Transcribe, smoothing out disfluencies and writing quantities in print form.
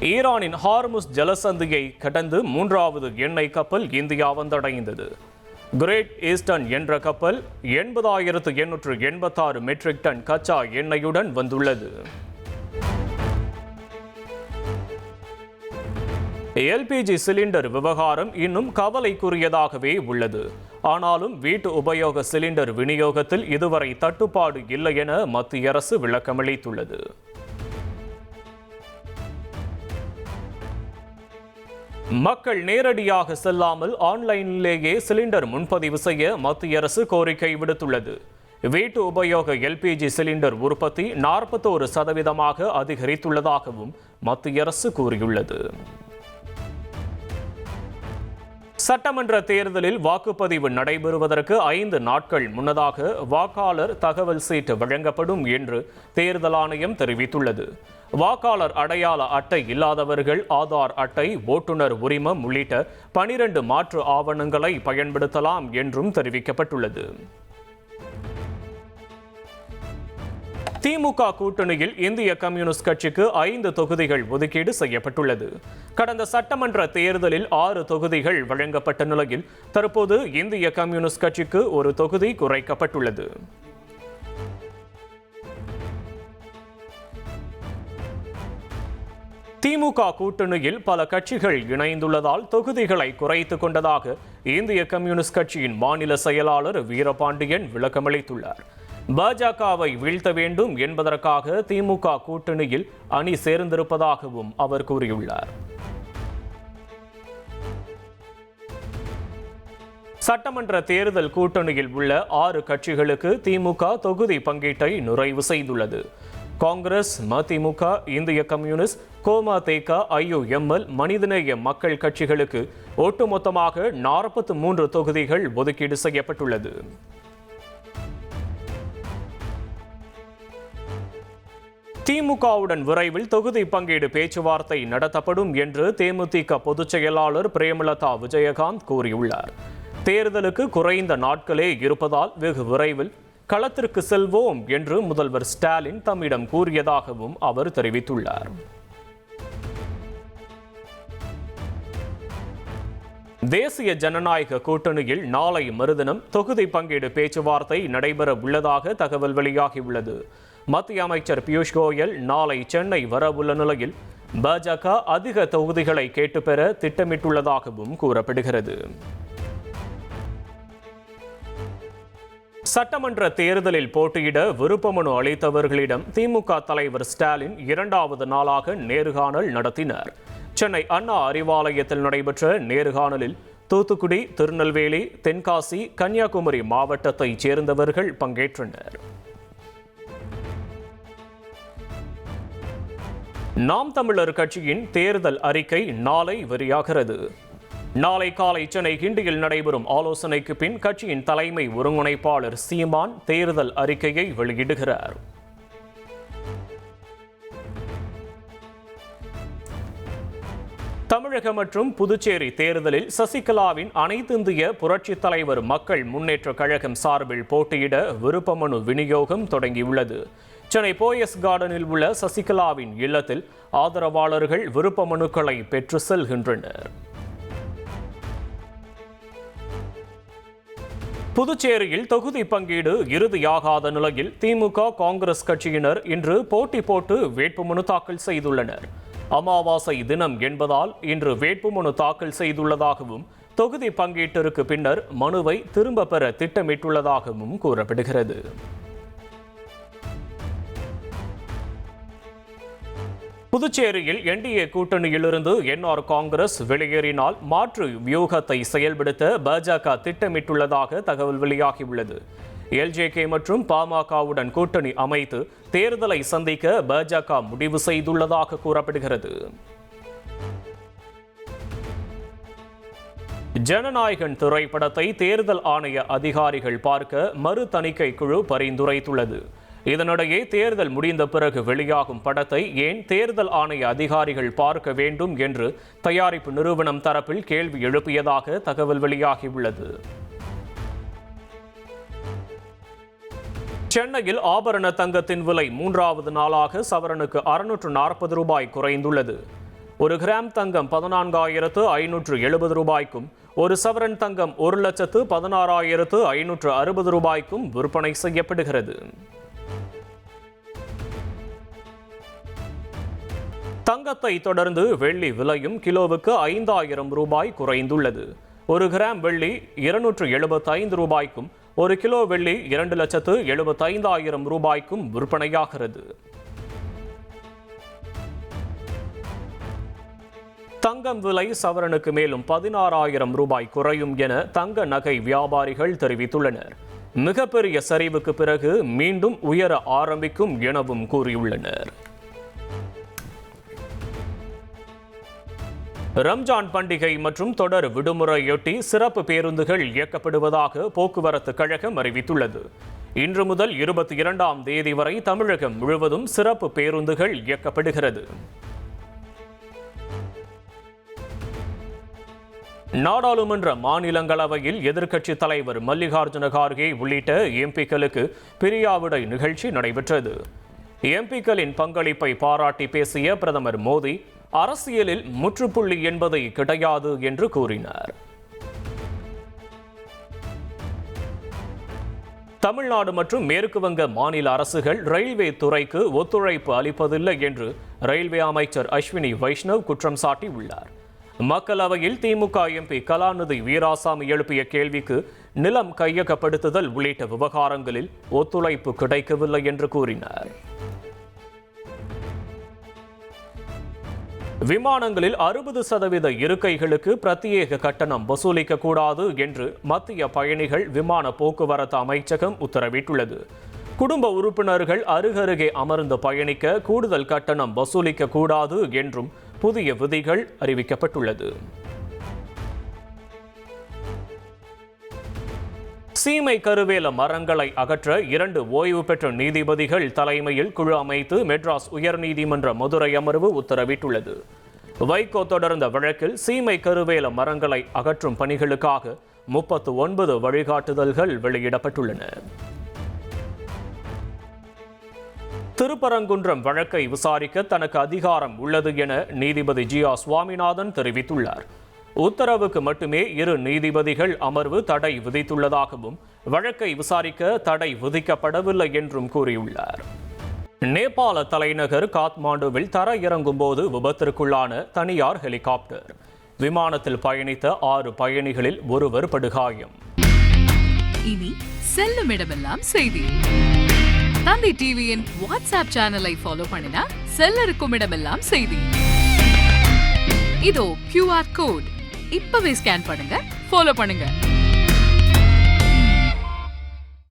ஈரானின் ஹார்முஸ் ஜலசந்தியை கடந்து மூன்றாவது எண்ணெய் கப்பல் இந்தியா வந்தடைந்தது. கிரேட் ஈஸ்டர்ன் என்ற கப்பல் 80,886 மெட்ரிக் டன் கச்சா எண்ணெயுடன் வந்துள்ளது. எல்பிஜி சிலிண்டர் விவகாரம் இன்னும் கவலைக்குரியதாகவே உள்ளது. ஆனாலும் வீட்டு உபயோக சிலிண்டர் விநியோகத்தில் இதுவரை தட்டுப்பாடு இல்லை என மத்திய அரசு விளக்கமளித்துள்ளது. மக்கள் நேரடியாக செல்லாமல் ஆன்லைனிலேயே சிலிண்டர் முன்பதிவு செய்ய மத்திய அரசு கோரிக்கை விடுத்துள்ளது. வீட்டு உபயோக எல்பிஜி சிலிண்டர் உற்பத்தி 41% அதிகரித்துள்ளதாகவும் மத்திய அரசு கூறியுள்ளது. சட்டமன்ற தேர்தலில் வாக்குப்பதிவு நடைபெறுவதற்கு 5 நாட்கள் முன்னதாக வாக்காளர் தகவல் சீட்டு வழங்கப்படும் என்று தேர்தல் ஆணையம் தெரிவித்துள்ளது. வாக்காளர் அடையாள அட்டை இல்லாதவர்கள் ஆதார் அட்டை, ஓட்டுநர் உரிமம் உள்ளிட்ட 12 மாற்று ஆவணங்களை பயன்படுத்தலாம் என்றும் தெரிவிக்கப்பட்டுள்ளது. திமுக கூட்டணியில் இந்திய கம்யூனிஸ்ட் கட்சிக்கு 5 தொகுதிகள் ஒதுக்கீடு செய்யப்பட்டுள்ளது. கடந்த சட்டமன்ற தேர்தலில் 6 தொகுதிகள் வழங்கப்பட்ட நிலையில் தற்போது இந்திய கம்யூனிஸ்ட் கட்சிக்கு ஒரு தொகுதி குறைக்கப்பட்டுள்ளது. திமுக கூட்டணியில் பல கட்சிகள் இணைந்துள்ளதால் தொகுதிகளை குறைத்துக் கொண்டதாக இந்திய கம்யூனிஸ்ட் கட்சியின் மாநில செயலாளர் வீரபாண்டியன் விளக்கமளித்துள்ளார். பாஜகவை வீழ்த்த வேண்டும் என்பதற்காக திமுக கூட்டணியில் அணி சேர்ந்திருப்பதாகவும் அவர் கூறியுள்ளார். சட்டமன்ற தேர்தல் கூட்டணியில் உள்ள 6 கட்சிகளுக்கு திமுக தொகுதி பங்கீட்டை நிறைவு செய்துள்ளது. காங்கிரஸ், மதிமுக, இந்திய கம்யூனிஸ்ட், கோமதேக, ஐயுஎம்எல், மனிதநேய மக்கள் கட்சிகளுக்கு ஒட்டுமொத்தமாக 43 தொகுதிகள் ஒதுக்கீடு செய்யப்பட்டுள்ளது. திமுகவுடன் விரைவில் தொகுதி பங்கீடு பேச்சுவார்த்தை நடத்தப்படும் என்று தேமுதிக பொதுச் செயலாளர் பிரேமலதா விஜயகாந்த் கூறியுள்ளார். தேர்தலுக்கு குறைந்த நாட்களே இருப்பதால் வெகு விரைவில் களத்திற்கு செல்வோம் என்று முதல்வர் ஸ்டாலின் தம்மிடம் கூறியதாகவும் அவர் தெரிவித்துள்ளார். தேசிய ஜனநாயக கூட்டணியில் நாளை மறுதினம் தொகுதி பங்கீடு பேச்சுவார்த்தை நடைபெற உள்ளதாக தகவல் வெளியாகியுள்ளது. மத்திய அமைச்சர் பியூஷ் கோயல் நாளை சென்னை வரவுள்ள நிலையில் பாஜக அதிக தொகுதிகளை கேட்டுப்பெற திட்டமிட்டுள்ளதாகவும் கூறப்படுகிறது. சட்டமன்ற தேர்தலில் போட்டியிட விருப்பமனு அளித்தவர்களிடம் திமுக தலைவர் ஸ்டாலின் 2வது நாளாக நேர்காணல் நடத்தினார். சென்னை அண்ணா அறிவாலயத்தில் நடைபெற்ற நேர்காணலில் தூத்துக்குடி, திருநெல்வேலி, தென்காசி, கன்னியாகுமரி மாவட்டத்தைச் சேர்ந்தவர்கள் பங்கேற்றனர். நாம் தமிழர் கட்சியின் தேர்தல் அறிக்கை நாளை வெளியாகிறது. நாளை காலை சென்னை கிண்டியில் நடைபெறும் ஆலோசனைக்கு பின் கட்சியின் தலைமை ஒருங்கிணைப்பாளர் சீமான் தேர்தல் அறிக்கையை வெளியிடுகிறார். தமிழக மற்றும் புதுச்சேரி தேர்தலில் சசிகலாவின் அனைத்திந்திய புரட்சித் தலைவர் மக்கள் முன்னேற்ற கழகம் சார்பில் போட்டியிட விருப்பமனு விநியோகம் தொடங்கியுள்ளது. சென்னை போயஸ் கார்டனில் உள்ள சசிகலாவின் இல்லத்தில் ஆதரவாளர்கள் விருப்ப மனுக்களை பெற்று செல்கின்றனர். புதுச்சேரியில் தொகுதி பங்கீடு இறுதியாகாத நிலையில் திமுக, காங்கிரஸ் கட்சியினர் இன்று போட்டி போட்டு வேட்புமனு தாக்கல் செய்துள்ளனர். அமாவாசை தினம் என்பதால் இன்று வேட்புமனு தாக்கல் செய்துள்ளதாகவும் தொகுதி பங்கீட்டிற்கு பின்னர் மனுவை திரும்ப பெற திட்டமிட்டுள்ளதாகவும் கூறப்படுகிறது. புதுச்சேரியில் என்டிஏ கூட்டணியிலிருந்து என்ஆர் காங்கிரஸ் வெளியேறினால் மாற்று வியூகத்தை செயல்படுத்த பாஜக திட்டமிட்டுள்ளதாக தகவல் வெளியாகியுள்ளது. எல்ஜேகே மற்றும் பாமகவுடன் கூட்டணி அமைத்து தேர்தலை சந்திக்க பாஜக முடிவு செய்துள்ளதாக கூறப்படுகிறது. ஜனநாயகன் திரைப்படத்தை தேர்தல் ஆணைய அதிகாரிகள் பார்க்க மறு தணிக்கை குழு பரிந்துரைத்துள்ளது. இதனிடையே தேர்தல் முடிந்த பிறகு வெளியாகும் படத்தை ஏன் தேர்தல் ஆணைய அதிகாரிகள் பார்க்க வேண்டும் என்று தயாரிப்பு நிறுவனம் தரப்பில் கேள்வி எழுப்பியதாக தகவல் வெளியாகியுள்ளது. சென்னையில் ஆபரண தங்கத்தின் விலை 3வது நாளாக சவரனுக்கு 640 ரூபாய் குறைந்துள்ளது. ஒரு கிராம் தங்கம் 14,570 ரூபாய்க்கும் ஒரு சவரன் தங்கம் 1,16,560 ரூபாய்க்கும் விற்பனை செய்யப்படுகிறது. தங்கத்தை தொடர்ந்து வெள்ளி விலையும் கிலோவுக்கு 5,000 ரூபாய் குறைந்துள்ளது. ஒரு கிராம் வெள்ளி 275 ரூபாய்க்கும் ஒரு கிலோ வெள்ளி 2,75,000 ரூபாய்க்கும் விற்பனையாகிறது. தங்கம் விலை சவரனுக்கு மேலும் 16,000 ரூபாய் குறையும் என தங்க நகை வியாபாரிகள் தெரிவித்துள்ளனர். மிகப்பெரிய சரிவுக்கு பிறகு மீண்டும் உயர ஆரம்பிக்கும் எனவும் கூறியுள்ளனர். ரம்ஜான் பண்டிகை மற்றும் தொடர் விடுமுறையொட்டி சிறப்பு பேருந்துகள் இயக்கப்படுவதாக போக்குவரத்து கழகம் அறிவித்துள்ளது. இன்று முதல் 22ஆம் தேதி வரை தமிழகம் முழுவதும் சிறப்பு பேருந்துகள் இயக்கப்படுகிறது. நாடாளுமன்ற மாநிலங்களவையில் எதிர்க்கட்சித் தலைவர் மல்லிகார்ஜுன கார்கே உள்ளிட்ட எம்பிக்களுக்கு பிரியாவிடை நிகழ்ச்சி நடைபெற்றது. எம்பிக்களின் பங்களிப்பை பாராட்டி பேசிய பிரதமர் மோடி, அரசியலில் முற்றுப்புள்ளி என்பதை கிடையாது என்று கூறினார். தமிழ்நாடு மற்றும் மேற்கு வங்க மாநில அரசுகள் ரயில்வே துறைக்கு ஒத்துழைப்பு அளிப்பதில்லை என்று ரயில்வே அமைச்சர் அஸ்வினி வைஷ்ணவ் குற்றம் சாட்டியுள்ளார். மக்களவையில் திமுக எம்பி கலாநிதி வீராசாமி எழுப்பிய கேள்விக்கு நிலம் கையகப்படுத்துதல் உள்ளிட்ட விவகாரங்களில் ஒத்துழைப்பு கிடைக்கவில்லை என்று கூறினார். விமானங்களில் 60% இருக்கைகளுக்கு பிரத்யேக கட்டணம் வசூலிக்க கூடாது என்று மத்திய பயணிகள் விமான போக்குவரத்து அமைச்சகம் உத்தரவிட்டுள்ளது. குடும்ப உறுப்பினர்கள் அருகருகே அமர்ந்து பயணிக்க கூடுதல் கட்டணம் வசூலிக்க கூடாது என்றும் புதிய விதிகள் அறிவிக்கப்பட்டுள்ளது. சீமை கருவேல மரங்களை அகற்ற 2 ஓய்வு பெற்ற நீதிபதிகள் தலைமையில் குழு அமைத்து மெட்ராஸ் உயர்நீதிமன்ற மதுரை அமர்வு உத்தரவிட்டுள்ளது. வைகோ தொடர்ந்த வழக்கில் சீமை கருவேல மரங்களை அகற்றும் பணிகளுக்காக 39 வழிகாட்டுதல்கள் வெளியிடப்பட்டுள்ளன. திருப்பரங்குன்றம் வழக்கை விசாரிக்க தனக்கு அதிகாரம் உள்ளது என நீதிபதி ஜியா சுவாமிநாதன் தெரிவித்துள்ளார். உத்தரவுக்கு மட்டுமே 2 நீதிபதிகள் அமர்வு தடை விதித்துள்ளதாகவும் வழக்கை விசாரிக்க தடை விதிக்கப்படவில்லை என்றும் கூறியுள்ளார். நேபாள தலைநகர் காத்மாண்டுவில் தர இறங்கும் போது விபத்திற்குள்ளான தனியார் ஹெலிகாப்டர். விமானத்தில் பயணித்த 6 பயணிகளில் ஒருவர் படுகாயம். இனி செல்லும் இடமெல்லாம் செய்தி. தந்தி டிவியின் வாட்ஸ்அப் சேனலை ஃபாலோ பண்ணினா செல்ல இருக்கும் இடமெல்லாம் செய்தி. இதோ QR கோட் இப்பவே ஸ்கேன் பண்ணுங்க, ஃபாலோ பண்ணுங்க.